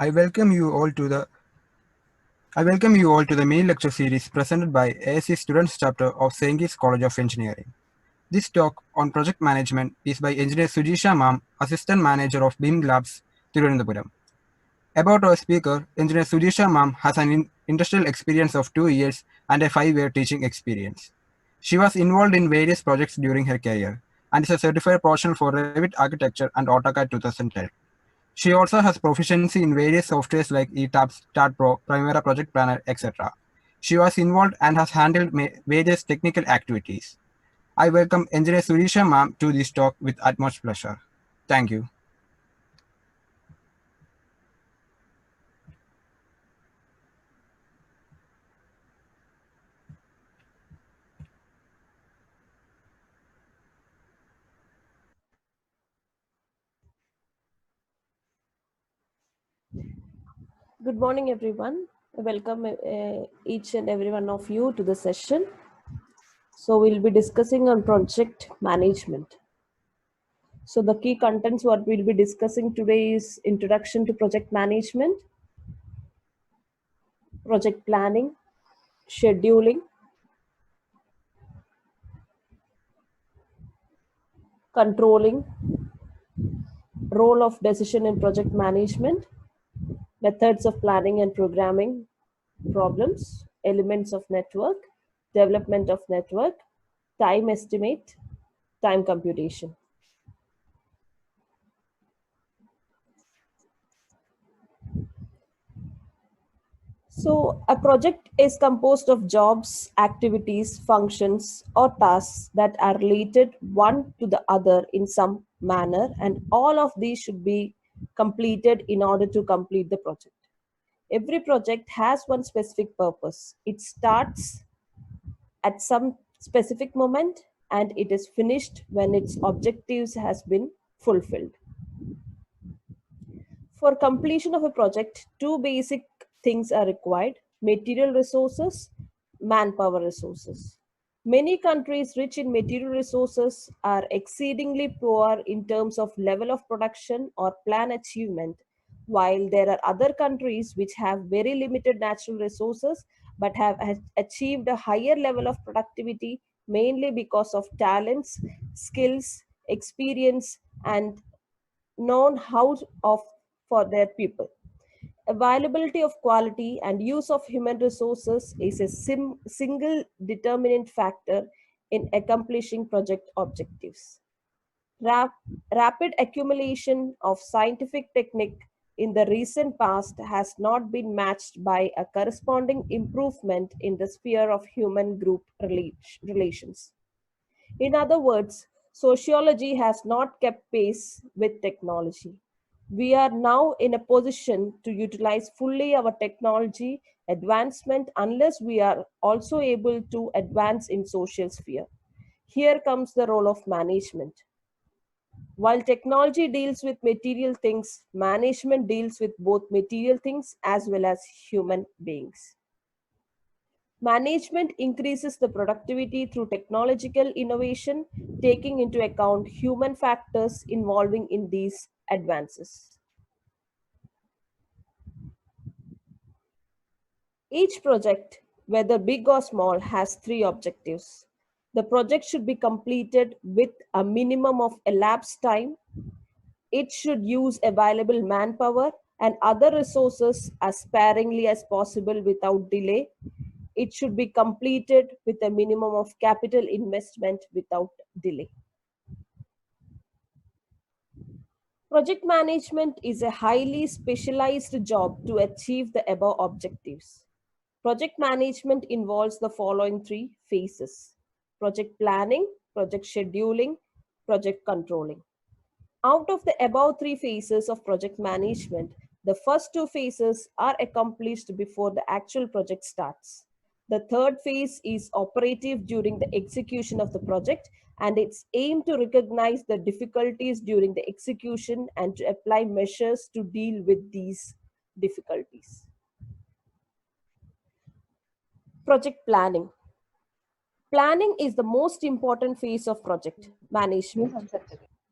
I welcome you all to the main lecture series presented by ASC Students Chapter of St. Kitts College of Engineering. This talk on project management is by Engineer Sujisha Mam, Assistant Manager of BIM Labs, Thiruvananthapuram. About our speaker, Engineer Sujisha Mam has an industrial experience of 2 years and a 5-year teaching experience. She was involved in various projects during her career and is a certified professional for Revit Architecture and AutoCAD 2010. She also has proficiency in various softwares like ETABS, StartPro, Primavera Project Planner, etc. She was involved and has handled various technical activities. I welcome Engineer Surisha Ma'am to this talk with utmost pleasure. Thank you. Good morning, everyone. Welcome each and every one of you to the session. So we'll be discussing on project management. So the key contents what we'll be discussing today is introduction to project management, project planning, scheduling, controlling, role of decision in project management, methods of planning and programming problems, elements of network, development of network, time estimate, time computation. So a project is composed of jobs, activities, functions, or tasks that are related one to the other in some manner, and all of these should be completed in order to complete the project. Every project has one specific purpose. It starts at some specific moment and it is finished when its objectives has been fulfilled. For completion of a project, two basic things are required: material resources, manpower resources. Many countries rich in material resources are exceedingly poor in terms of level of production or plan achievement, while there are other countries which have very limited natural resources but have achieved a higher level of productivity mainly because of talents, skills, experience, and known how of for their people. Availability of quality and use of human resources is a single determinant factor in accomplishing project objectives. Rapid accumulation of scientific technique in the recent past has not been matched by a corresponding improvement in the sphere of human group relations. In other words, sociology has not kept pace with technology. We are now in a position to utilize fully our technology advancement unless we are also able to advance in social sphere. Here comes the role of management. While technology deals with material things, management deals with both material things as well as human beings. Management increases the productivity through technological innovation, taking into account human factors involving in these advances. Each project, whether big or small, has three objectives. The project should be completed with a minimum of elapsed time. It should use available manpower and other resources as sparingly as possible without delay. It should be completed with a minimum of capital investment without delay. Project management is a highly specialized job to achieve the above objectives. Project management involves the following three phases: project planning, project scheduling, project controlling. Out of the above three phases of project management, the first two phases are accomplished before the actual project starts. The third phase is operative during the execution of the project, and its aim to recognize the difficulties during the execution and to apply measures to deal with these difficulties. Project planning. Planning is the most important phase of project management.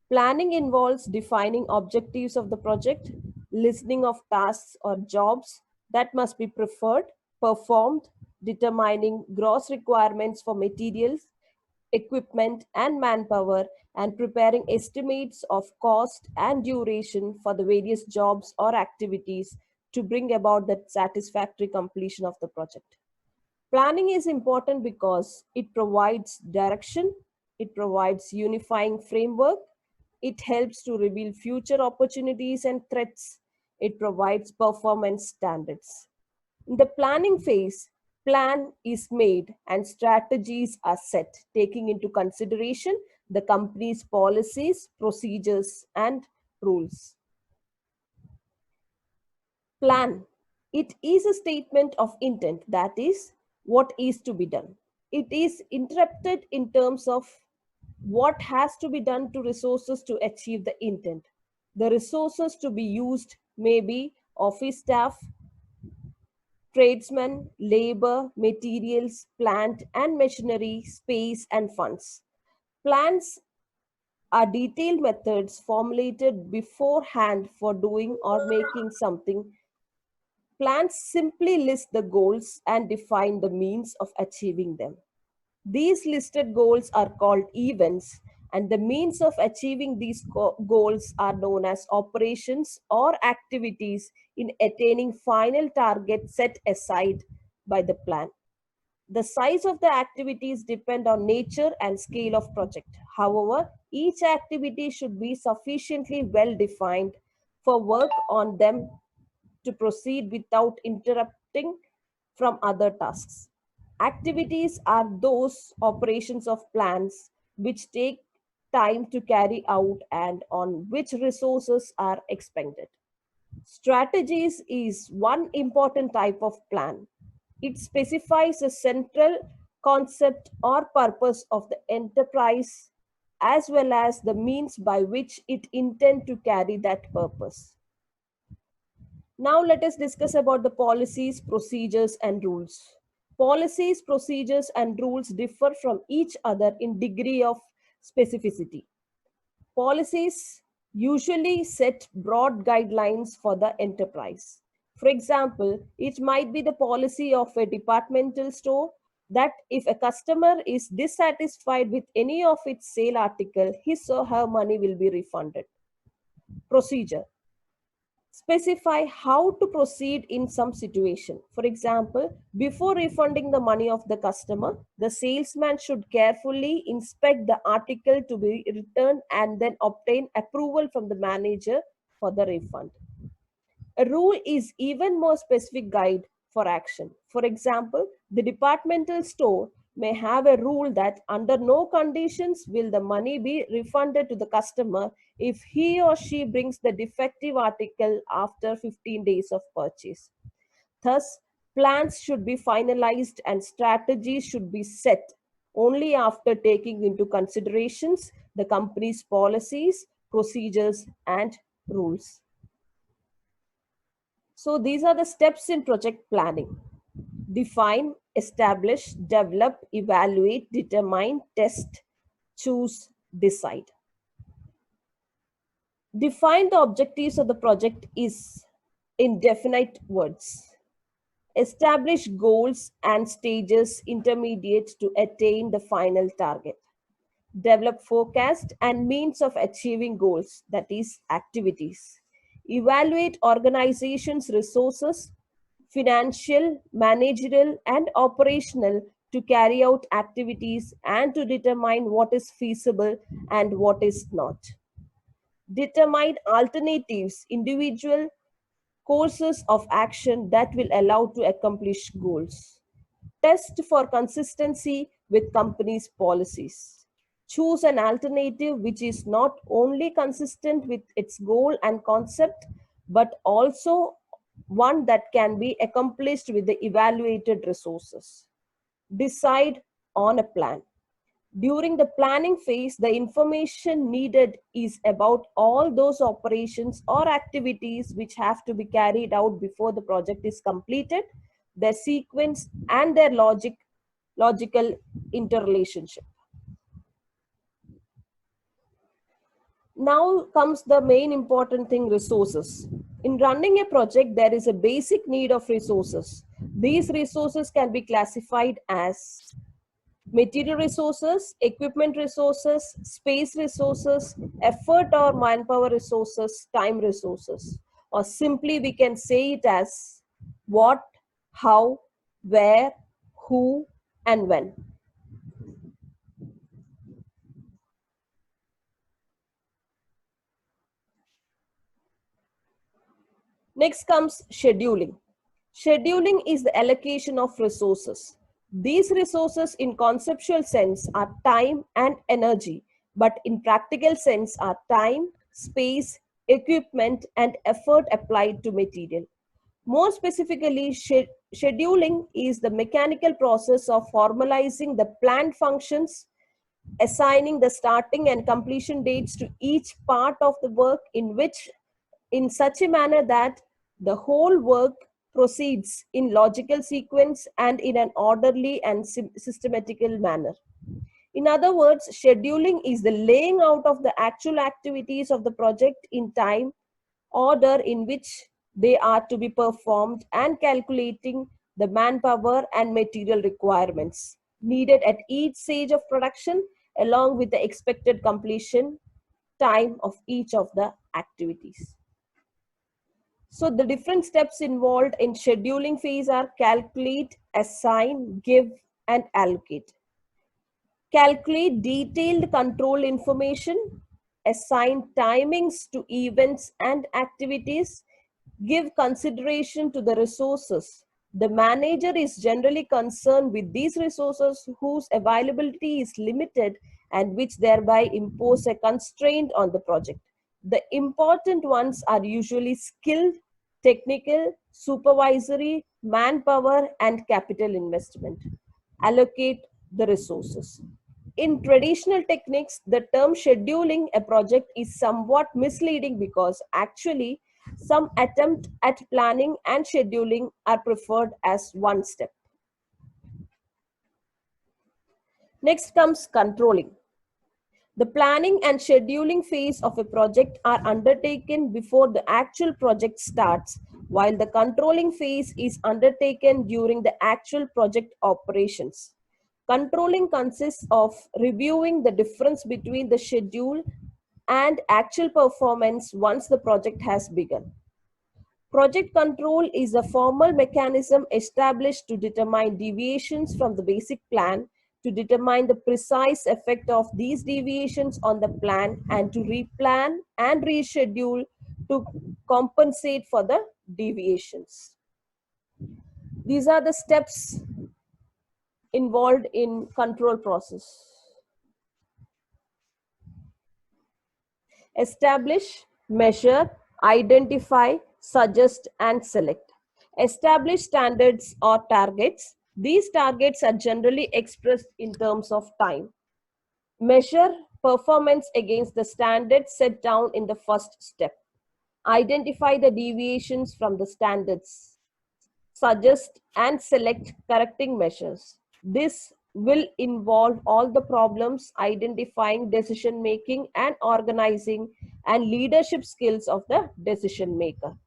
Planning involves defining objectives of the project, listing of tasks or jobs that must be performed, determining gross requirements for materials, equipment, and manpower, and preparing estimates of cost and duration for the various jobs or activities to bring about the satisfactory completion of the project. Planning is important because it provides direction, it provides unifying framework, it helps to reveal future opportunities and threats, it provides performance standards. In the planning phase, plan is made and strategies are set, taking into consideration the company's policies, procedures, and rules. Plan. It is a statement of intent, that is, what is to be done. It is interpreted in terms of what has to be done to resources to achieve the intent. The resources to be used may be office staff, tradesmen, labor, materials, plant and machinery, space, and funds. Plans are detailed methods formulated beforehand for doing or making something. Plans simply list the goals and define the means of achieving them. These listed goals are called events, and the means of achieving these goals are known as operations or activities in attaining final targets set aside by the plan. The size of the activities depend on nature and scale of project. However, each activity should be sufficiently well defined for work on them to proceed without interrupting from other tasks. Activities are those operations of plans which take time to carry out and on which resources are expended. Strategies is one important type of plan. It specifies a central concept or purpose of the enterprise as well as the means by which it intends to carry that purpose. Now let us discuss about the policies, procedures, and rules. Policies, procedures, and rules differ from each other in degree of specificity. Policies usually set broad guidelines for the enterprise. For example, it might be the policy of a departmental store that if a customer is dissatisfied with any of its sale article, his or her money will be refunded. Procedure specify how to proceed in some situation. For example, before refunding the money of the customer, the salesman should carefully inspect the article to be returned and then obtain approval from the manager for the refund. A rule is even more specific guide for action. For example, the departmental store may have a rule that under no conditions will the money be refunded to the customer if he or she brings the defective article after 15 days of purchase. Thus, plans should be finalized and strategies should be set only after taking into considerations the company's policies, procedures, and rules. So these are the steps in project planning. Define, establish, develop, evaluate, determine, test, choose, decide. Define the objectives of the project is in definite words. Establish goals and stages intermediate to attain the final target. Develop forecast and means of achieving goals, that is, activities. Evaluate organizations' resources, financial, managerial, and operational to carry out activities and to determine what is feasible and what is not. Determine alternatives, individual courses of action that will allow to accomplish goals. Test for consistency with company's policies. Choose an alternative which is not only consistent with its goal and concept, but also one that can be accomplished with the evaluated resources. Decide on a plan. During the planning phase, the information needed is about all those operations or activities which have to be carried out before the project is completed, their sequence, and their logical interrelationship. Now comes the main important thing, resources. In running a project, there is a basic need of resources. These resources can be classified as material resources, equipment resources, space resources, effort or manpower resources, time resources. Or simply we can say it as what, how, where, who, and when. Next comes scheduling. Scheduling is the allocation of resources. These resources in conceptual sense are time and energy, but in practical sense are time, space, equipment, and effort applied to material. More specifically, scheduling is the mechanical process of formalizing the planned functions, assigning the starting and completion dates to each part of the work in such a manner that the whole work proceeds in logical sequence and in an orderly and systematical manner. In other words, scheduling is the laying out of the actual activities of the project in time order in which they are to be performed and calculating the manpower and material requirements needed at each stage of production along with the expected completion time of each of the activities. So the different steps involved in scheduling phase are calculate, assign, give, and allocate. Calculate detailed control information, assign timings to events and activities, give consideration to the resources. The manager is generally concerned with these resources whose availability is limited and which thereby impose a constraint on the project. The important ones are usually skilled, technical, supervisory, manpower, and capital investment. Allocate the resources. In traditional techniques, the term scheduling a project is somewhat misleading because actually some attempt at planning and scheduling are preferred as one step. Next comes controlling. The planning and scheduling phase of a project are undertaken before the actual project starts, while the controlling phase is undertaken during the actual project operations. Controlling consists of reviewing the difference between the schedule and actual performance once the project has begun. Project control is a formal mechanism established to determine deviations from the basic plan, to determine the precise effect of these deviations on the plan, and to replan and reschedule to compensate for the deviations. These are the steps involved in control process. Establish, measure, identify, suggest, and select. Establish standards or targets. These targets are generally expressed in terms of time. Measure performance against the standards set down in the first step. Identify the deviations from the standards. Suggest and select correcting measures. This will involve all the problems identifying decision making and organizing and leadership skills of the decision maker.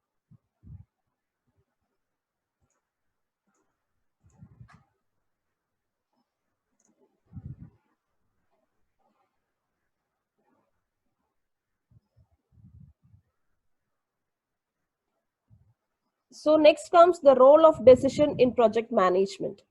So next comes the role of decision in project management.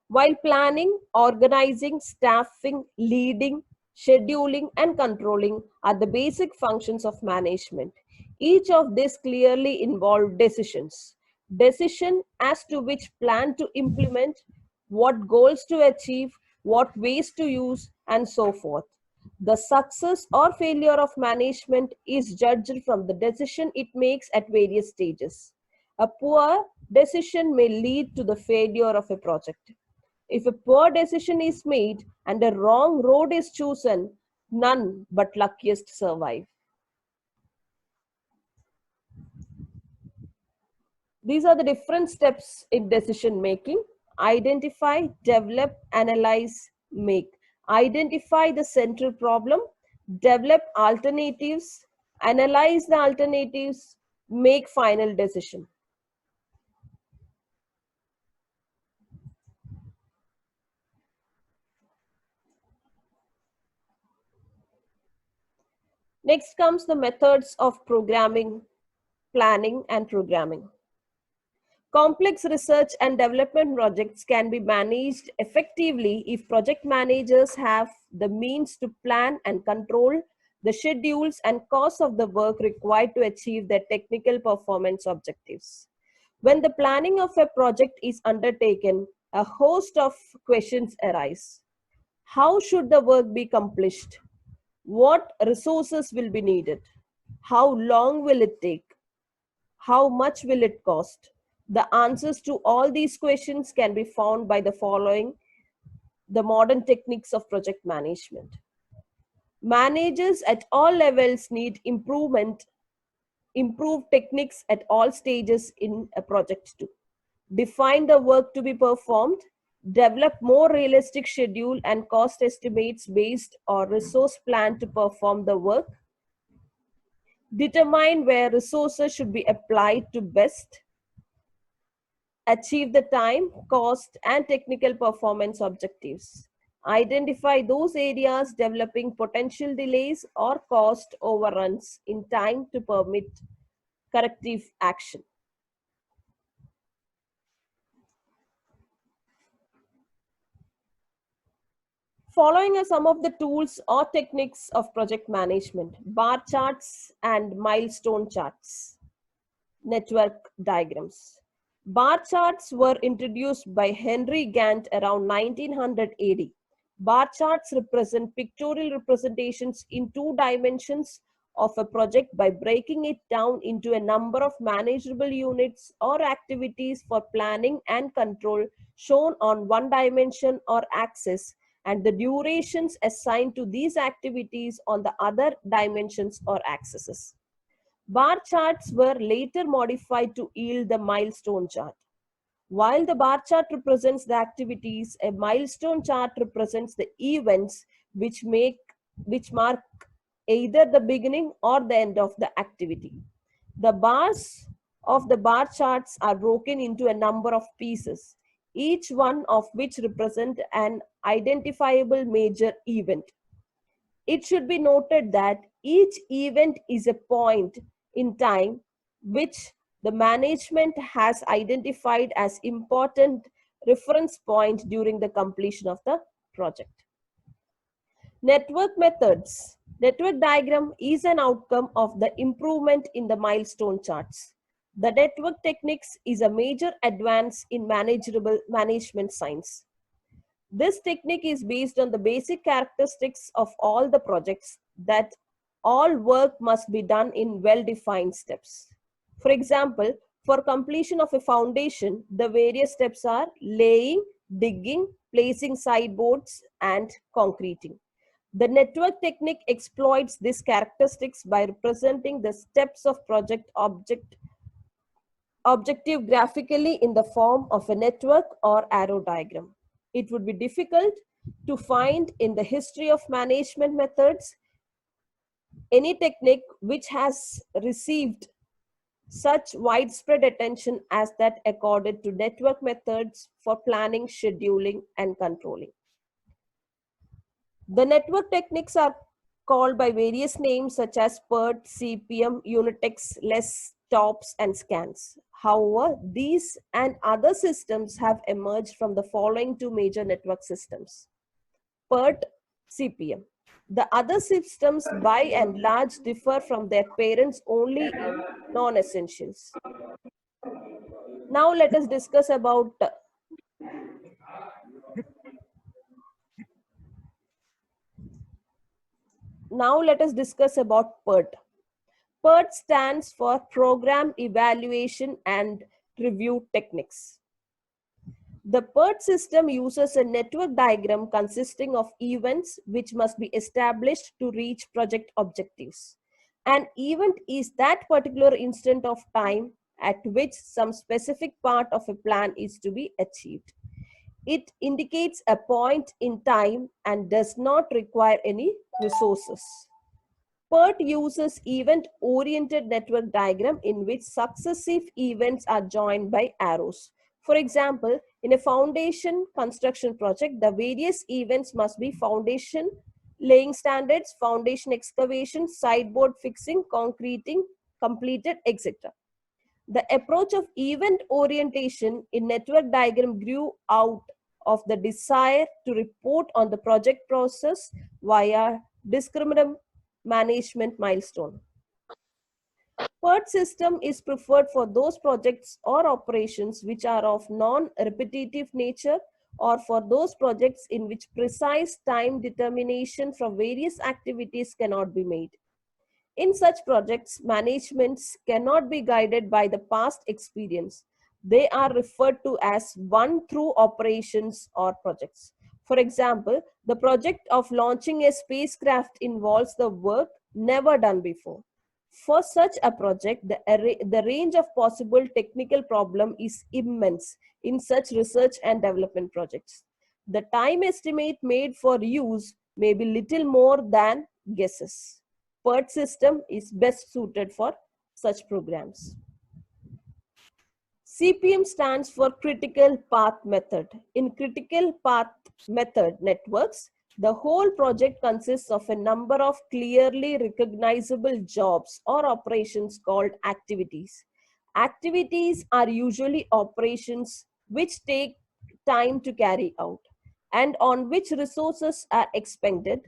While planning, organizing, staffing, leading, scheduling, and controlling are the basic functions of management, each of these clearly involve decisions. Decision as to which plan to implement, what goals to achieve, what ways to use, and so forth. The success or failure of management is judged from the decision it makes at various stages. A poor decision may lead to the failure of a project. If a poor decision is made and a wrong road is chosen, none but luckiest survive. These are the different steps in decision making. Identify, develop, analyze, make. Identify the central problem, develop alternatives, analyze the alternatives, make final decision. Next comes the methods of programming, planning, and programming. Complex research and development projects can be managed effectively if project managers have the means to plan and control the schedules and costs of the work required to achieve their technical performance objectives. When the planning of a project is undertaken, a host of questions arise. How should the work be accomplished? What resources will be needed? How long will it take? How much will it cost? The answers to all these questions can be found by the following the modern techniques of project management. Managers at all levels need improved techniques at all stages in a project too. Define the work to be performed, develop more realistic schedule and cost estimates based on resource plan to perform the work, determine where resources should be applied to best achieve the time, cost, and technical performance objectives. Identify those areas developing potential delays or cost overruns in time to permit corrective action. Following are some of the tools or techniques of project management: bar charts and milestone charts, network diagrams. Bar charts were introduced by Henry Gantt around 1900 AD. Bar charts represent pictorial representations in two dimensions of a project by breaking it down into a number of manageable units or activities for planning and control shown on one dimension or axis, and the durations assigned to these activities on the other dimensions or axes. Bar charts were later modified to yield the milestone chart. While the bar chart represents the activities, a milestone chart represents the events which mark either the beginning or the end of the activity. The bars of the bar charts are broken into a number of pieces, each one of which represent an identifiable major event. It should be noted that each event is a point in time which the management has identified as important reference point during the completion of the project. Network methods. Network diagram is an outcome of the improvement in the milestone charts. The network techniques is a major advance in management science. This technique is based on the basic characteristics of all the projects that all work must be done in well-defined steps. For example, for completion of a foundation, the various steps are laying, digging, placing sideboards, and concreting. The network technique exploits these characteristics by representing the steps of project objective graphically in the form of a network or arrow diagram. It would be difficult to find in the history of management methods any technique which has received such widespread attention as that accorded to network methods for planning, scheduling, and controlling. The network techniques are called by various names such as PERT, CPM, Unitex, LESS, TOPS, and SCANS. However, these and other systems have emerged from the following two major network systems: PERT, CPM. The other systems by and large differ from their parents only in non-essentials. Now let us discuss about PERT. PERT stands for Program Evaluation and Review Techniques. The PERT system uses a network diagram consisting of events which must be established to reach project objectives. An event is that particular instant of time at which some specific part of a plan is to be achieved. It indicates a point in time and does not require any resources. PERT uses event-oriented network diagram in which successive events are joined by arrows. For example, in a foundation construction project, the various events must be foundation laying standards, foundation excavation, sideboard fixing, concreting, completed, etc. The approach of event orientation in network diagram grew out of the desire to report on the project process via discriminant management milestone. PERT system is preferred for those projects or operations which are of non-repetitive nature or for those projects in which precise time determination from various activities cannot be made. In such projects, managements cannot be guided by the past experience. They are referred to as one-through operations or projects. For example, the project of launching a spacecraft involves the work never done before. For such a project, the range of possible technical problem is immense in such research and development projects. The time estimate made for use may be little more than guesses. PERT system is best suited for such programs. CPM stands for Critical Path Method. In Critical Path Method networks, the whole project consists of a number of clearly recognizable jobs or operations called activities. Activities are usually operations which take time to carry out and on which resources are expended.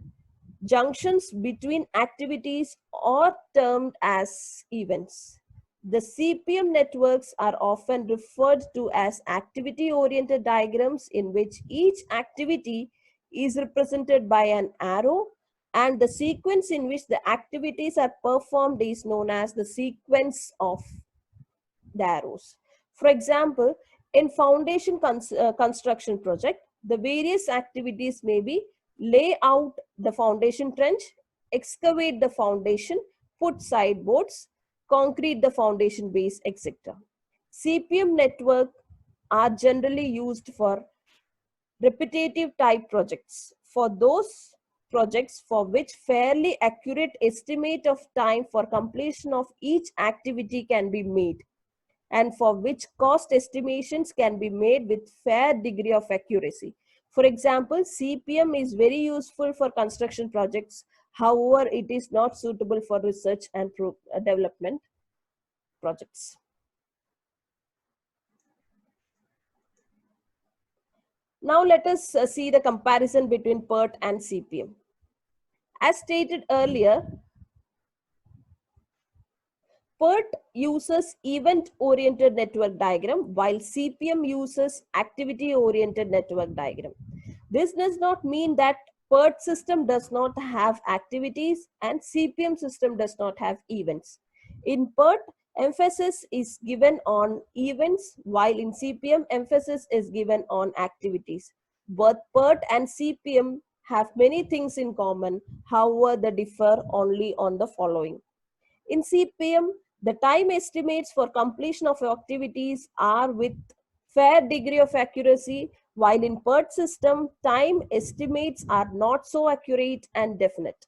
Junctions between activities are termed as events. The CPM networks are often referred to as activity-oriented diagrams in which each activity is represented by an arrow and the sequence in which the activities are performed is known as the sequence of the arrows. For example, in foundation construction project, the various activities may be lay out the foundation trench, excavate the foundation, put sideboards, concrete the foundation base, etc. CPM network are generally used for repetitive type projects. For those projects for which fairly accurate estimate of time for completion of each activity can be made and for which cost estimations can be made with fair degree of accuracy. For example, CPM is very useful for construction projects. However, it is not suitable for research and development projects. Now let us see the comparison between PERT and CPM. As stated earlier, PERT uses event-oriented network diagram while CPM uses activity-oriented network diagram. This does not mean that PERT system does not have activities and CPM system does not have events. In PERT, emphasis is given on events while in CPM, emphasis is given on activities. Both PERT and CPM have many things in common, however, they differ only on the following. In CPM, the time estimates for completion of activities are with fair degree of accuracy, while in PERT system, time estimates are not so accurate and definite.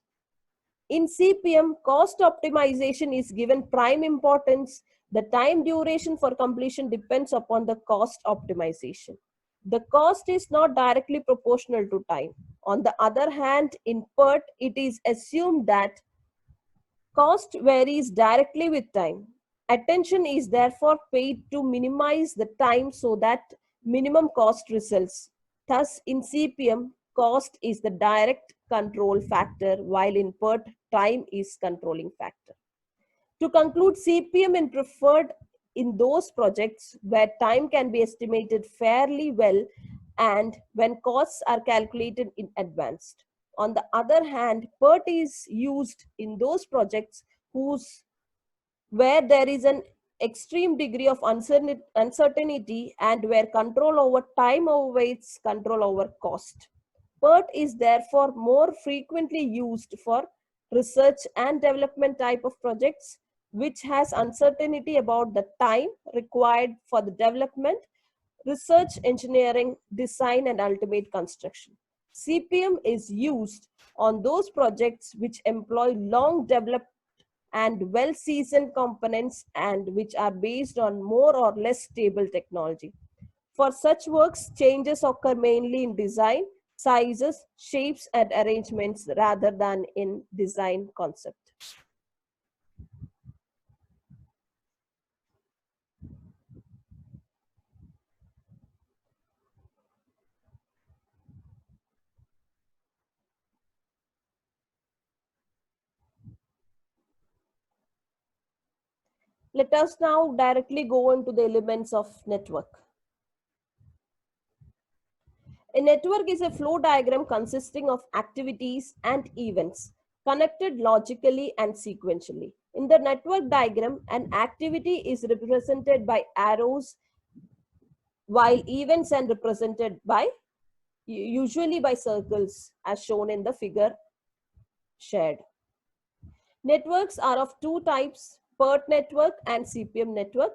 In CPM, cost optimization is given prime importance. The time duration for completion depends upon the cost optimization. The cost is not directly proportional to time. On the other hand, in PERT, it is assumed that cost varies directly with time. Attention is therefore paid to minimize the time so that minimum cost results. Thus, in CPM, cost is the direct control factor, while in PERT, time is controlling factor. To conclude, CPM is preferred in those projects where time can be estimated fairly well and when costs are calculated in advance. On the other hand, PERT is used in those projects where there is an extreme degree of uncertainty and where control over time overweights control over cost. PERT is therefore more frequently used for research and development type of projects, which has uncertainty about the time required for the development, research, engineering, design, and ultimate construction. CPM is used on those projects which employ long developed and well-seasoned components and which are based on more or less stable technology. For such works, changes occur mainly in design, sizes, shapes, and arrangements rather than in design concept. Let us now directly go into the elements of network. A network is a flow diagram consisting of activities and events connected logically and sequentially. In the network diagram, an activity is represented by arrows while events are represented by usually by circles as shown in the figure shared. Networks are of two types, PERT network and CPM network.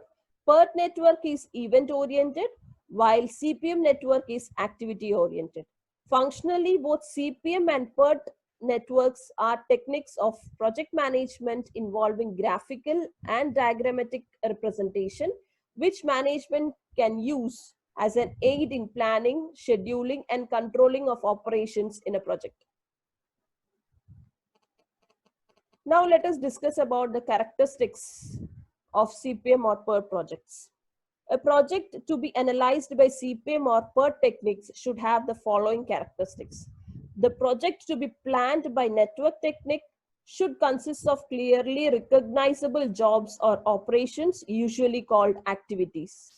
PERT network is event oriented while CPM network is activity oriented. Functionally, both CPM and PERT networks are techniques of project management involving graphical and diagrammatic representation, which management can use as an aid in planning, scheduling, and controlling of operations in a project. Now let us discuss about the characteristics of CPM or PERT projects. A project to be analyzed by CPM or PERT techniques should have the following characteristics. The project to be planned by network technique should consist of clearly recognizable jobs or operations, usually called activities.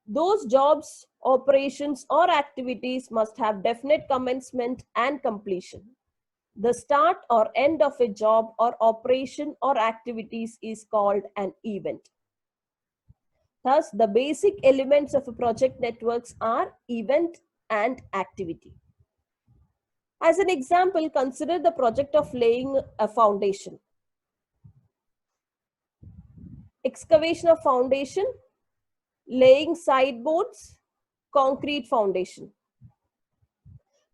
Those jobs, operations, or activities must have definite commencement and completion. The start or end of a job or operation or activities is called an event. Thus, the basic elements of a project networks are event and activity. As an example, consider the project of laying a foundation. Excavation of foundation, laying sideboards, concrete foundation.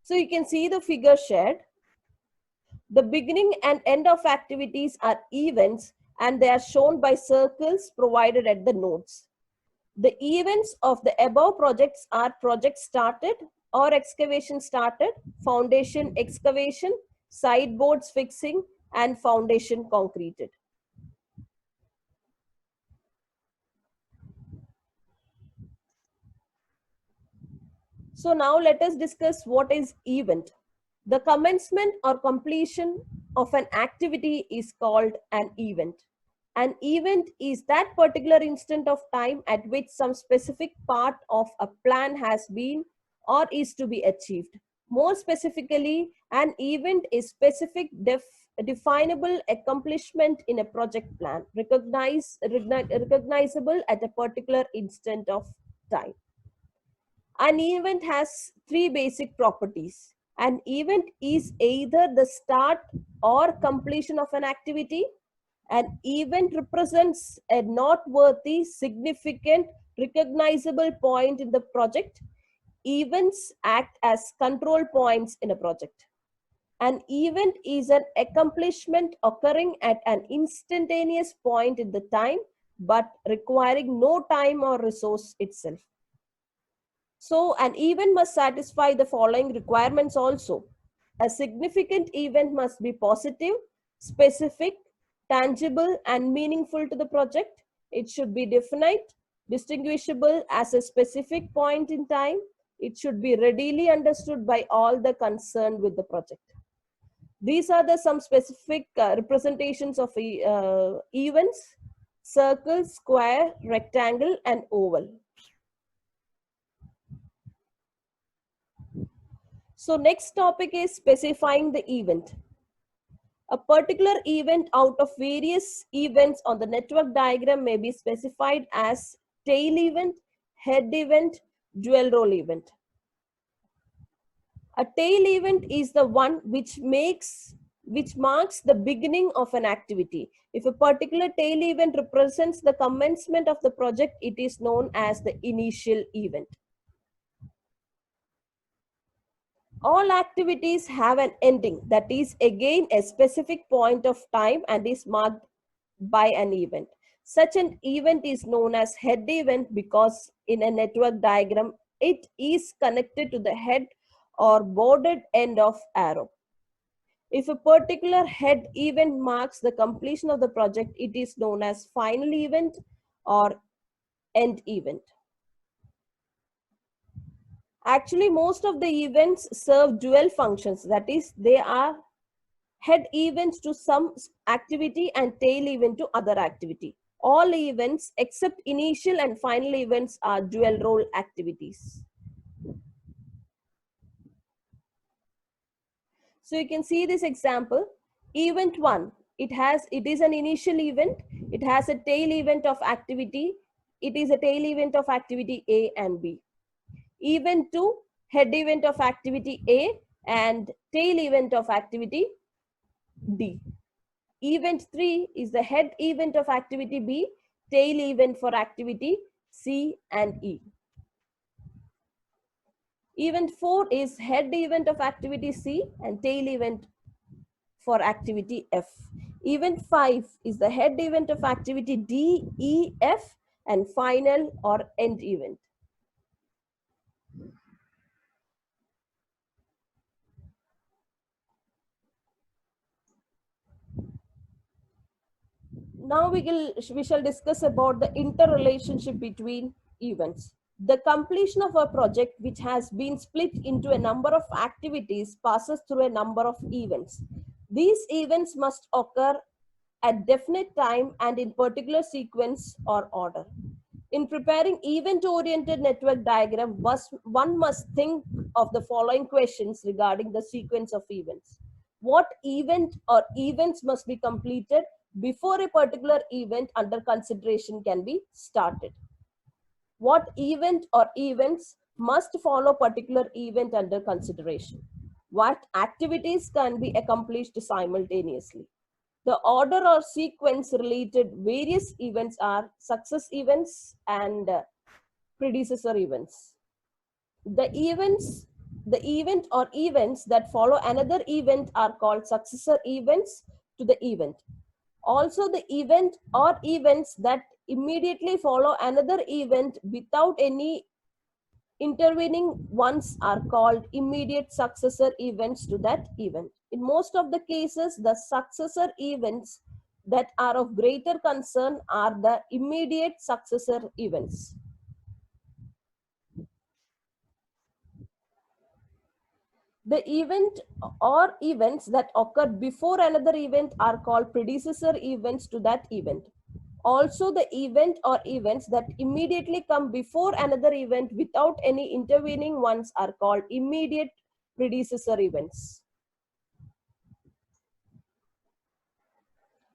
So you can see the figure shared. The beginning and end of activities are events and they are shown by circles provided at the nodes. The events of the above projects are project started or excavation started, foundation excavation, sideboards fixing, and foundation concreted. So now let us discuss what is event. The commencement or completion of an activity is called an event. An event is that particular instant of time at which some specific part of a plan has been or is to be achieved. More specifically, an event is specific definable accomplishment in a project plan, recognizable at a particular instant of time. An event has three basic properties. An event is either the start or completion of an activity. An event represents a noteworthy, significant, recognizable point in the project. Events act as control points in a project. An event is an accomplishment occurring at an instantaneous point in the time, but requiring no time or resource itself. So an event must satisfy the following requirements also. A significant event must be positive, specific, tangible, and meaningful to the project. It should be definite, distinguishable as a specific point in time. It should be readily understood by all the concerned with the project. These are the some specific representations of events: circle, square, rectangle, and oval. So next topic is specifying the event. A particular event out of various events on the network diagram may be specified as tail event, head event, dual role event. A tail event is the one which marks the beginning of an activity. If a particular tail event represents the commencement of the project, it is known as the initial event. All activities have an ending, that is again a specific point of time and is marked by an event. Such an event is known as head event because in a network diagram, it is connected to the head or bordered end of arrow. If a particular head event marks the completion of the project, it is known as final event or end event. Actually, most of the events serve dual functions. That is, they are head events to some activity and tail event to other activity. All events except initial and final events are dual role activities. So you can see this example. Event 1, it is an initial event. It has a tail event of activity. It is a tail event of activity A and B. Event 2, head event of activity A and tail event of activity D. Event 3 is the head event of activity B, tail event for activity C and E. Event 4 is head event of activity C and tail event for activity F. Event 5 is the head event of activity D, E, F and final or end event. Now we shall discuss about the interrelationship between events. The completion of a project which has been split into a number of activities passes through a number of events. These events must occur at definite time and in particular sequence or order. In preparing event-oriented network diagram, one must think of the following questions regarding the sequence of events. What event or events must be completed before a particular event under consideration can be started? What event or events must follow particular event under consideration? What activities can be accomplished simultaneously? The order or sequence related various events are success events and predecessor events. The event or events that follow another event are called successor events to the event. Also, the event or events that immediately follow another event without any intervening ones are called immediate successor events to that event. In most of the cases, the successor events that are of greater concern are the immediate successor events. The event or events that occur before another event are called predecessor events to that event. Also, the event or events that immediately come before another event without any intervening ones are called immediate predecessor events.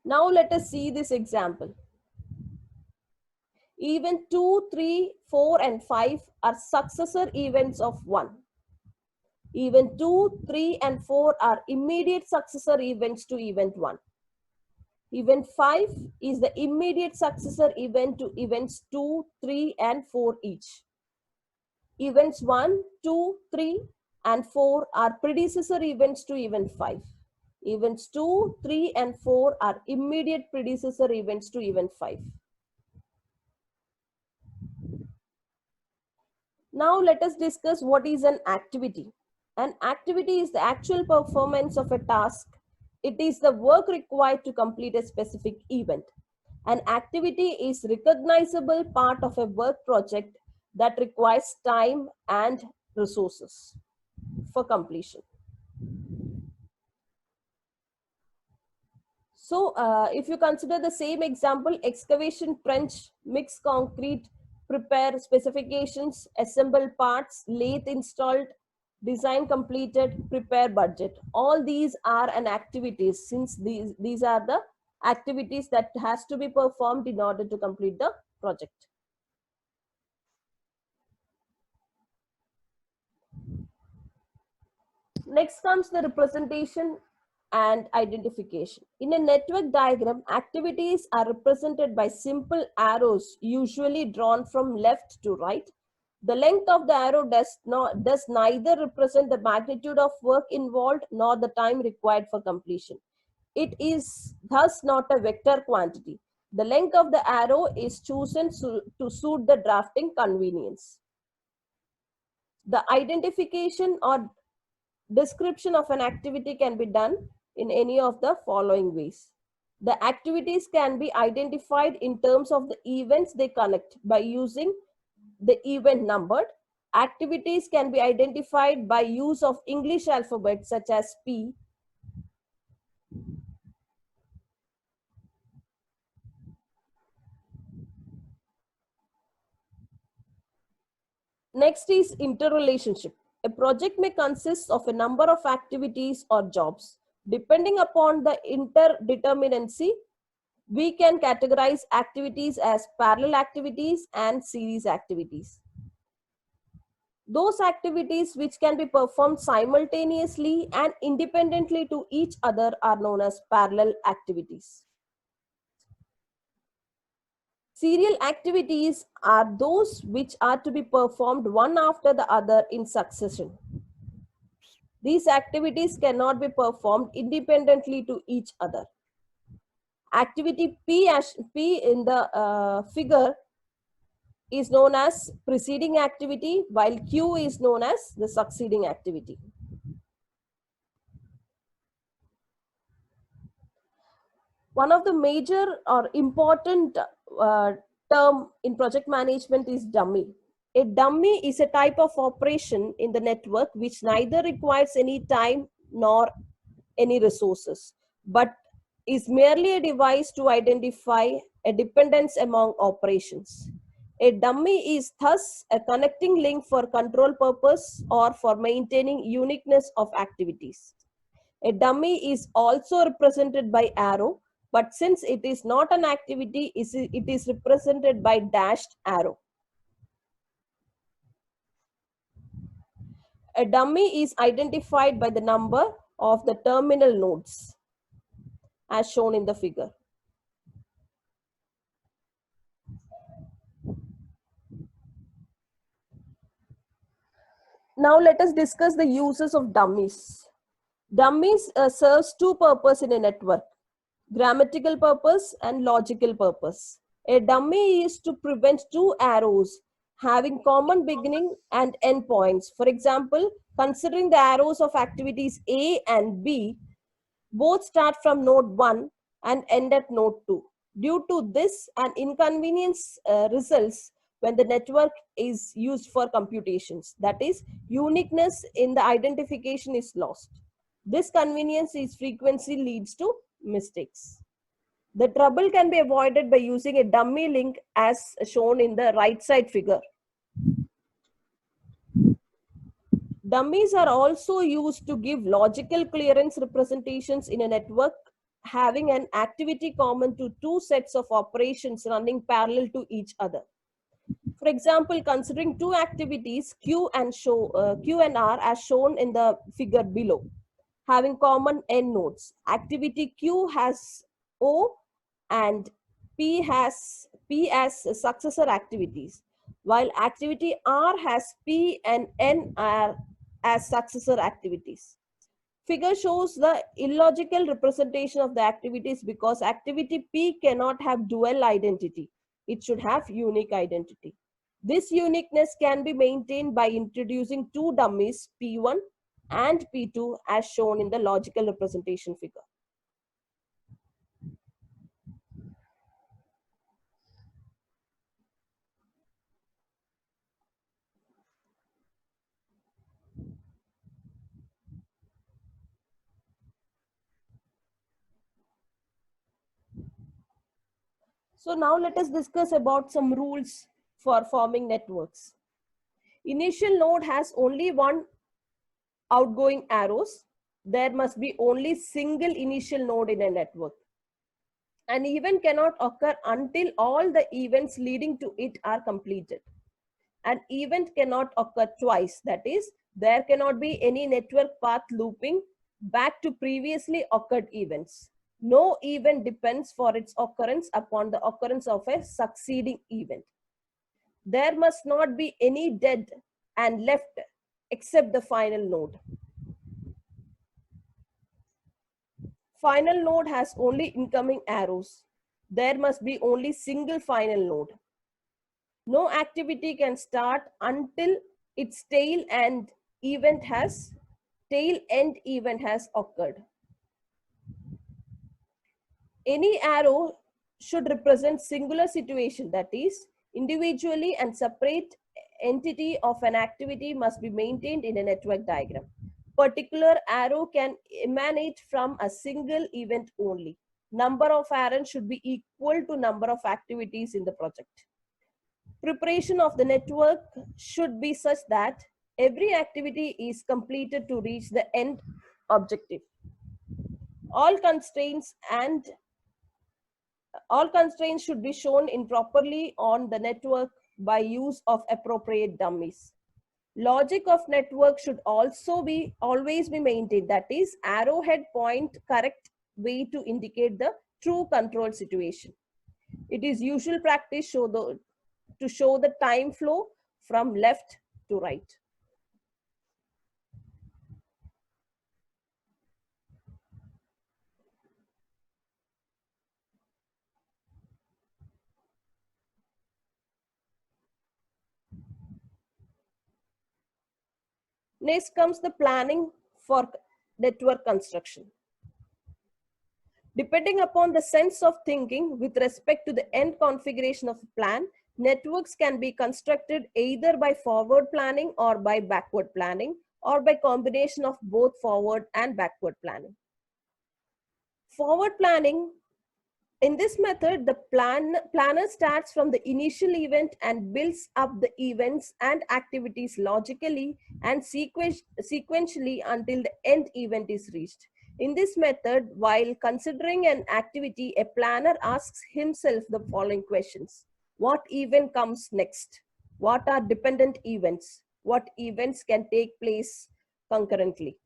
Now let us see this example. Event 2, 3, 4 and 5 are successor events of 1. Event 2, 3 and 4 are immediate successor events to event 1. Event 5 is the immediate successor event to events 2, 3 and 4 each. Events 1, 2, 3 and 4 are predecessor events to event 5. Events 2, 3 and 4 are immediate predecessor events to event 5. Now let us discuss what is an activity. An activity is the actual performance of a task. It is the work required to complete a specific event. An activity is recognizable part of a work project that requires time and resources for completion. So if you consider the same example, excavation trench, mix concrete, prepare specifications, assemble parts, lathe installed, design completed, prepare budget. All these are an activities, since these are the activities that has to be performed in order to complete the project. Next comes the representation and identification. In a network diagram, activities are represented by simple arrows, usually drawn from left to right. The length of the arrow does neither represent the magnitude of work involved nor the time required for completion. It is thus not a vector quantity. The length of the arrow is chosen to suit the drafting convenience. The identification or description of an activity can be done in any of the following ways. The activities can be identified in terms of the events they connect by using the event numbered. Activities can be identified by use of English alphabet such as P. Next is interrelationship. A project may consist of a number of activities or jobs. Depending upon the interdeterminacy, we can categorize activities as parallel activities and series activities. Those activities which can be performed simultaneously and independently to each other are known as parallel activities. Serial activities are those which are to be performed one after the other in succession. These activities cannot be performed independently to each other. Activity P in the figure is known as preceding activity, while Q is known as the succeeding activity. One of the major or important term in project management is dummy. A dummy is a type of operation in the network which neither requires any time nor any resources, but is merely a device to identify a dependence among operations. A dummy is thus a connecting link for control purpose or for maintaining uniqueness of activities. A dummy is also represented by arrow, but since it is not an activity, it is represented by dashed arrow. A dummy is identified by the number of the terminal nodes, as shown in the figure. Now let us discuss the uses of dummies. Dummies serves two purposes in a network: grammatical purpose and logical purpose. A dummy is to prevent two arrows having common beginning and end points. For example, considering the arrows of activities A and B, both start from node 1 and end at node 2. Due to this, an inconvenience results when the network is used for computations. That is, uniqueness in the identification is lost. This convenience is frequently leads to mistakes. The trouble can be avoided by using a dummy link as shown in the right side figure. Dummies are also used to give logical clearance representations in a network having an activity common to two sets of operations running parallel to each other. For example, considering two activities Q and R as shown in the figure below, having common end nodes. Activity Q has O and P as successor activities, while activity R has P and N are as successor activities. Figure shows the illogical representation of the activities because activity P cannot have dual identity. It should have unique identity. This uniqueness can be maintained by introducing two dummies, P1 and P2, as shown in the logical representation figure. So now let us discuss about some rules for forming networks. Initial node has only one outgoing arrows. There must be only single initial node in a network. An event cannot occur until all the events leading to it are completed. An event cannot occur twice. That is, there cannot be any network path looping back to previously occurred events. No event depends for its occurrence upon the occurrence of a succeeding event. There must not be any dead and left except the final node. Final node has only incoming arrows. There must be only single final node. No activity can start until its tail end event has occurred. Any arrow should represent singular situation, that is, individually and separate entity of an activity must be maintained in a network diagram. Particular arrow can emanate from a single event only. Number of arrows should be equal to number of activities in the project. Preparation of the network should be such that every activity is completed to reach the end objective. All constraints and all constraints should be shown improperly on the network by use of appropriate dummies. Logic of network should also be always be maintained. That is, arrowhead point correct way to indicate the true control situation. It is usual practice to show the time flow from left to right. Next comes the planning for network construction. Depending upon the sense of thinking with respect to the end configuration of a plan, networks can be constructed either by forward planning or by backward planning, or by combination of both forward and backward planning. Forward planning, in this method, the planner starts from the initial event and builds up the events and activities logically and sequentially until the end event is reached. In this method, while considering an activity, a planner asks himself the following questions. What event comes next? What are dependent events? What events can take place concurrently?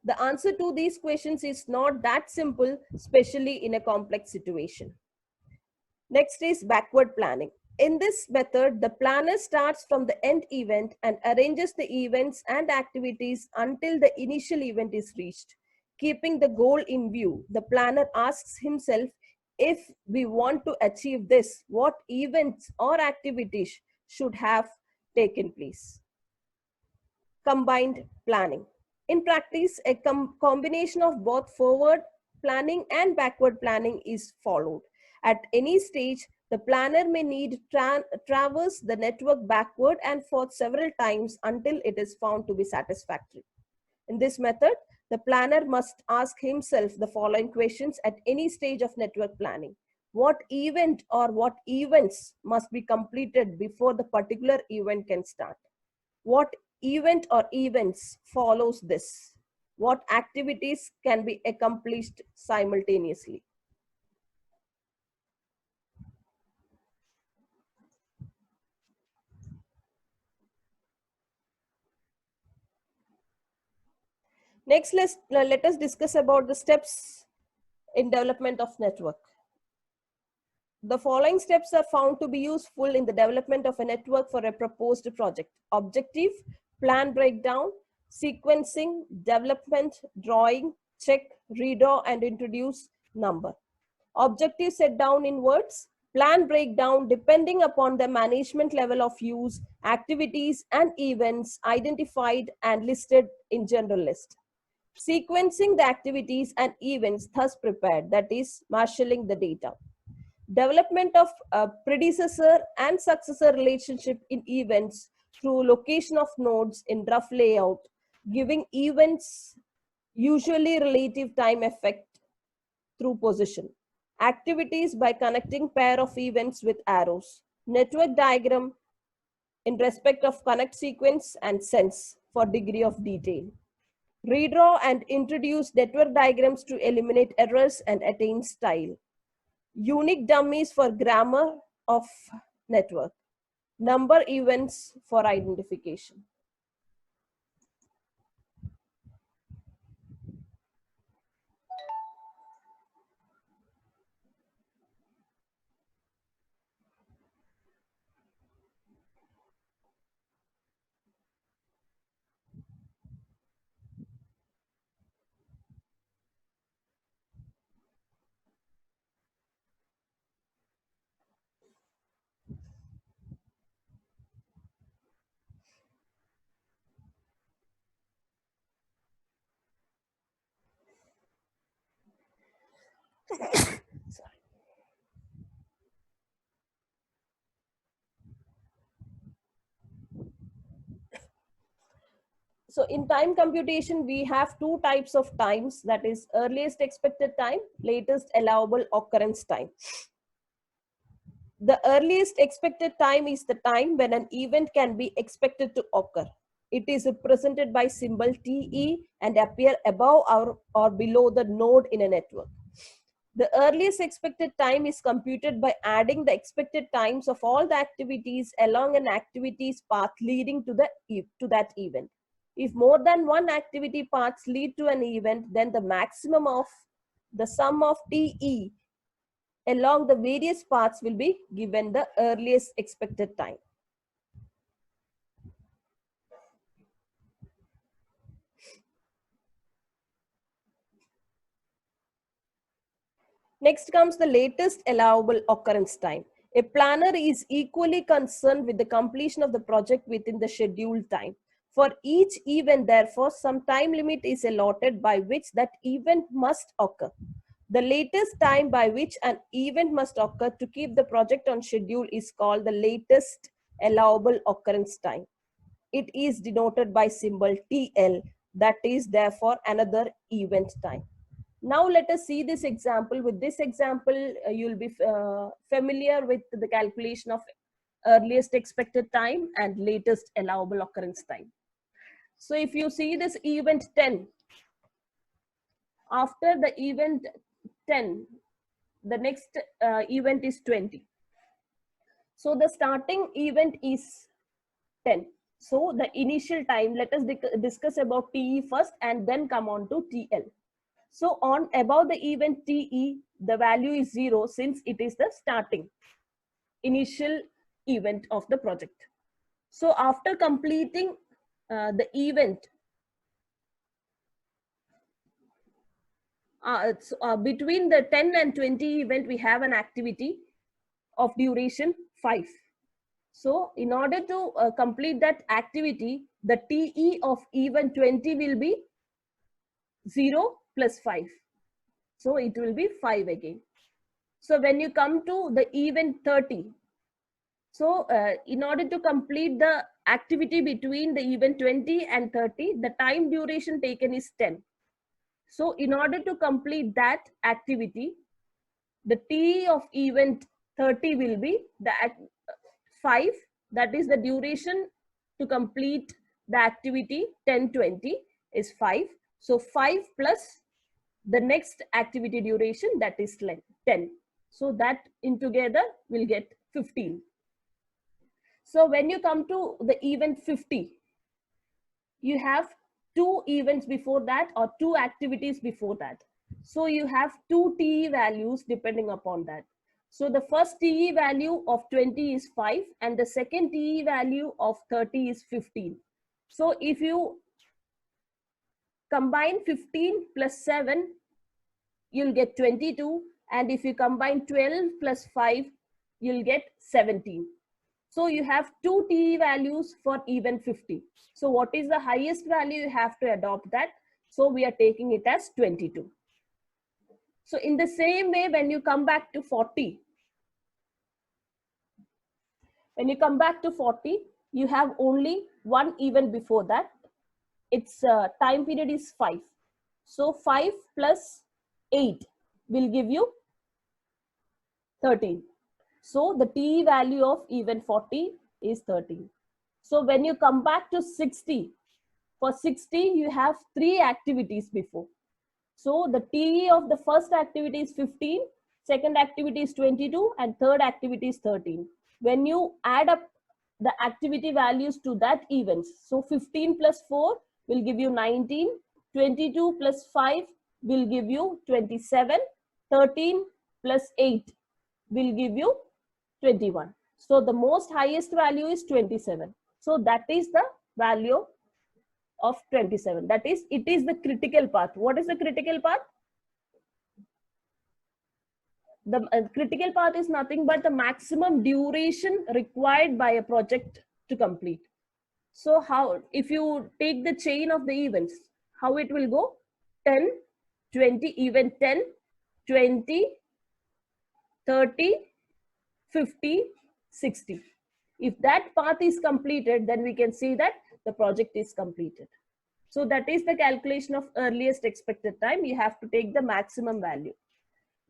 The answer to these questions is not that simple, especially in a complex situation. Next is backward planning. In this method, the planner starts from the end event and arranges the events and activities until the initial event is reached. Keeping the goal in view, the planner asks himself, if we want to achieve this, what events or activities should have taken place? Combined planning. In practice, a combination of both forward planning and backward planning is followed. At any stage, the planner may need traverse the network backward and forth several times until it is found to be satisfactory. In this method, the planner must ask himself the following questions at any stage of network planning. What event or what events must be completed before the particular event can start? What event or events follows this? What activities can be accomplished simultaneously? Next, let us discuss about the steps in development of network. The following steps are found to be useful in the development of a network for a proposed project. Objective, plan breakdown, sequencing, development, drawing, check, redraw, and introduce number. Objective set down in words, plan breakdown depending upon the management level of use, activities and events identified and listed in general list. Sequencing the activities and events thus prepared, that is marshalling the data. Development of predecessor and successor relationship in events through location of nodes in rough layout, giving events usually relative time effect through position. Activities by connecting pair of events with arrows. Network diagram in respect of connect sequence and sense for degree of detail. Redraw and introduce network diagrams to eliminate errors and attain style. Unique dummies for grammar of network. Number events for identification. Sorry. So in time computation, we have two types of times, that is earliest expected time, latest allowable occurrence time. The earliest expected time is the time when an event can be expected to occur. It is represented by symbol TE and appear above or below the node in a network. The earliest expected time is computed by adding the expected times of all the activities along an activity's path leading to that event. If more than one activity paths lead to an event, then the maximum of the sum of TE along the various paths will be given the earliest expected time. Next comes the latest allowable occurrence time. A planner is equally concerned with the completion of the project within the scheduled time. For each event, therefore, some time limit is allotted by which that event must occur. The latest time by which an event must occur to keep the project on schedule is called the latest allowable occurrence time. It is denoted by symbol TL, that is therefore another event time. Now let us see this example. With this example, you'll be familiar with the calculation of earliest expected time and latest allowable occurrence time. So if you see this event 10, after the event 10, the next event is 20. So the starting event is 10. So the initial time, let us discuss about TE first and then come on to TL. So on above the event TE, the value is 0 since it is the starting initial event of the project. So after completing the event, between the 10 and 20 event, we have an activity of duration 5. So in order to complete that activity, the TE of event 20 will be 0 plus 5. So it will be 5 again. So when you come to the event 30, so in order to complete the activity between the event 20 and 30, the time duration taken is 10. So in order to complete that activity, the T of event 30 will be the 5, that is the duration to complete the activity 10-20 is 5. So 5 plus the next activity duration, that is 10. So that in together will get 15. So when you come to the event 50, you have 2 events before that or 2 activities before that. So you have 2 TE values depending upon that. So the first TE value of 20 is 5 and the second TE value of 30 is 15. So if you combine 15 plus 7, you'll get 22. And if you combine 12 plus 5, you'll get 17. So you have 2 TE values for event 50. So what is the highest value you have to adopt that? So we are taking it as 22. So in the same way, when you come back to 40, you have only one event before that. Its time period is 5. So 5 plus 8 will give you 13. So the TE value of event 40 is 13. So when you come back to 60, for 60, you have 3 activities before. So the TE of the first activity is 15, second activity is 22, and third activity is 13. When you add up the activity values to that events, so 15 plus 4 will give you 19, 22 plus 5 will give you 27, 13 plus 8 will give you 21. So the most highest value is 27. So that is the value of 27. That is, it is the critical path. What is the critical path? The critical path is nothing but the maximum duration required by a project to complete. So how, if you take the chain of the events, how it will go? 10, 20, event 10, 20, 30, 50, 60. If that path is completed, then we can see that the project is completed. So that is the calculation of earliest expected time. You have to take the maximum value.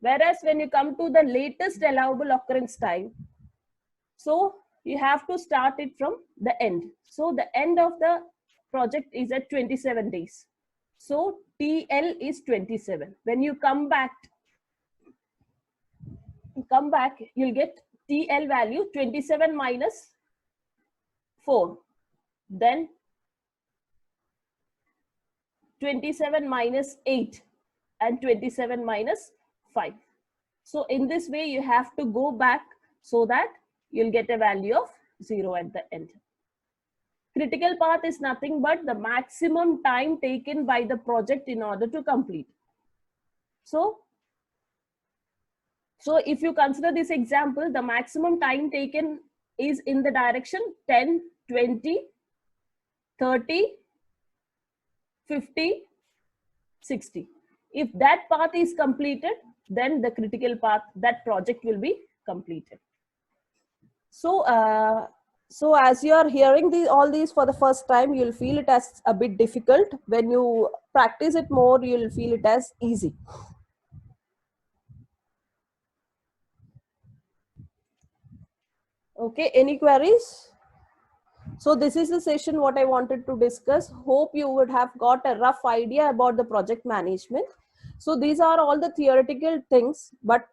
Whereas when you come to the latest allowable occurrence time, so you have to start it from the end. So the end of the project is at 27 days. So TL is 27. When you come back, you'll get TL value 27 minus 4. Then 27 minus 8 and 27 minus 5. So in this way, you have to go back so that you'll get a value of 0 at the end. Critical path is nothing but the maximum time taken by the project in order to complete. So if you consider this example, the maximum time taken is in the direction 10, 20, 30, 50, 60. If that path is completed, then the critical path, that project will be completed. So as you are hearing all these for the first time, you'll feel it as a bit difficult. When you practice it more, you'll feel it as easy. Okay, any queries? So this is the session what I wanted to discuss. Hope you would have got a rough idea about the project management. So these are all the theoretical things, but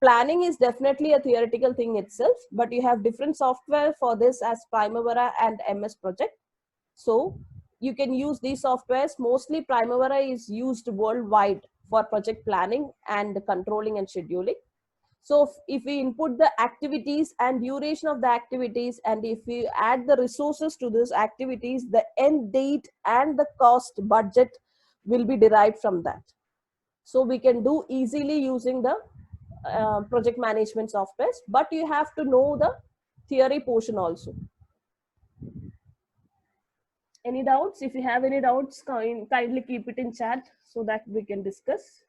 planning is definitely a theoretical thing itself, but you have different software for this as Primavera and MS Project. So you can use these softwares. Mostly Primavera is used worldwide for project planning and controlling and scheduling. So if we input the activities and duration of the activities, and if we add the resources to these activities, the end date and the cost budget will be derived from that. So we can do easily using the project management softwares, but you have to know the theory portion also. Any doubts? If you have any doubts, kindly keep it in chat so that we can discuss.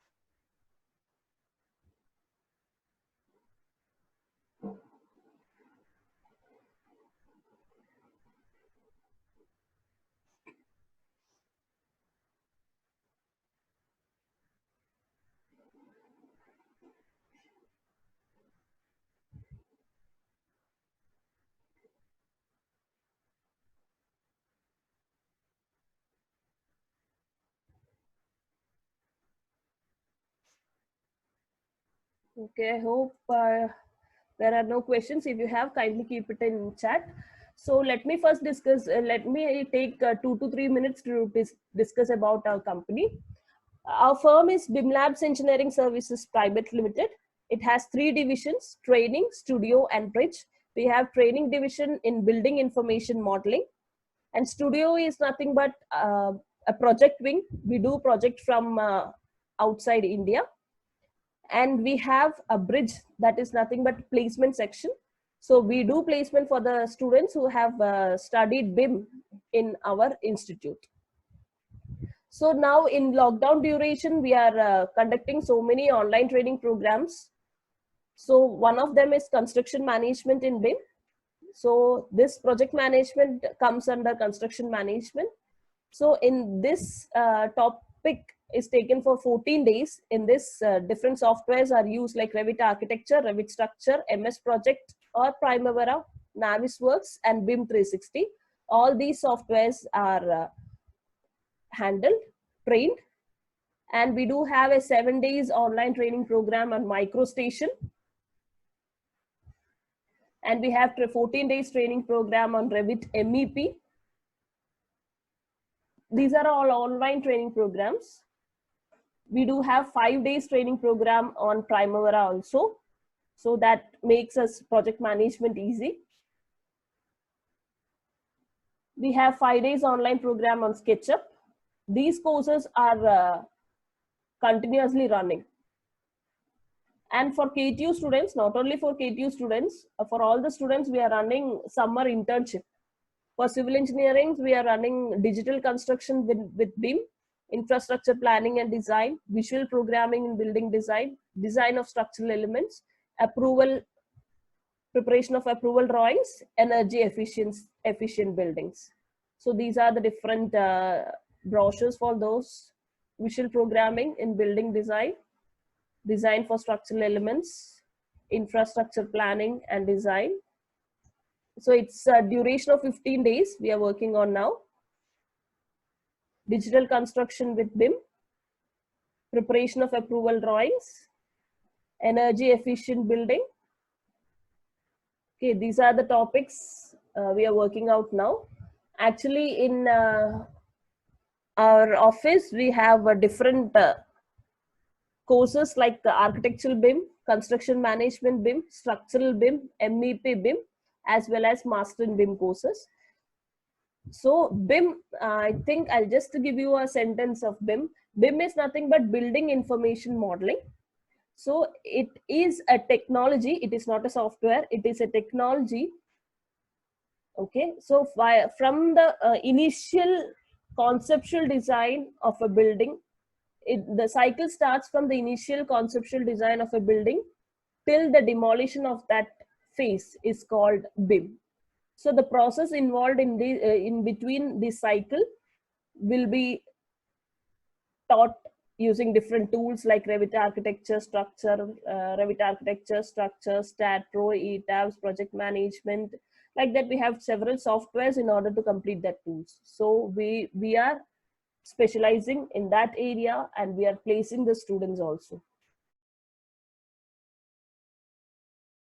Okay, I hope there are no questions. If you have, kindly keep it in chat. So let me first discuss, let me take 2 to 3 minutes to discuss about our company. Our firm is BIM Labs Engineering Services Private Limited. It has 3 divisions: training, studio, and bridge. We have training division in building information modeling, and studio is nothing but a project wing. We do project from outside India. And we have a bridge, that is nothing but placement section. So we do placement for the students who have studied BIM in our institute. So now in lockdown duration, we are conducting so many online training programs. So one of them is construction management in BIM. So this project management comes under construction management. So in this topic is taken for 14 days. In this, different softwares are used like Revit Architecture, Revit Structure, MS Project, or Primavera, Navisworks, and BIM 360. All these softwares are handled, trained, and we do have a 7 days online training program on MicroStation. And we have a 14 days training program on Revit MEP. These are all online training programs. We do have 5 days training program on Primavera also. So that makes us project management easy. We have 5 days online program on SketchUp. These courses are continuously running. And for KTU students, not only for KTU students, for all the students, we are running summer internship. For civil engineering, we are running digital construction with BIM. infrastructure planning and design, visual programming and building design, design of structural elements, approval, preparation of approval drawings, energy efficient buildings. So these are the different brochures for those: visual programming in building design, design for structural elements, infrastructure planning and design. So it's a duration of 15 days we are working on now. Digital construction with BIM, preparation of approval drawings, energy efficient building. Okay, these are the topics we are working out now. Actually, in our office, we have different courses like the architectural BIM, construction management BIM, structural BIM, MEP BIM, as well as master in BIM courses. So BIM, I think I'll just give you a sentence of BIM. BIM is nothing but building information modeling. So it is a technology, it is not a software, it is a technology. Okay, so from the initial conceptual design of a building, the cycle starts from the initial conceptual design of a building till the demolition of that phase is called BIM. So the process involved in in between this cycle will be taught using different tools like Revit Architecture, StatPro, ETABS, project management. Like that, we have several softwares in order to complete that tools. So we are specializing in that area, and we are placing the students also.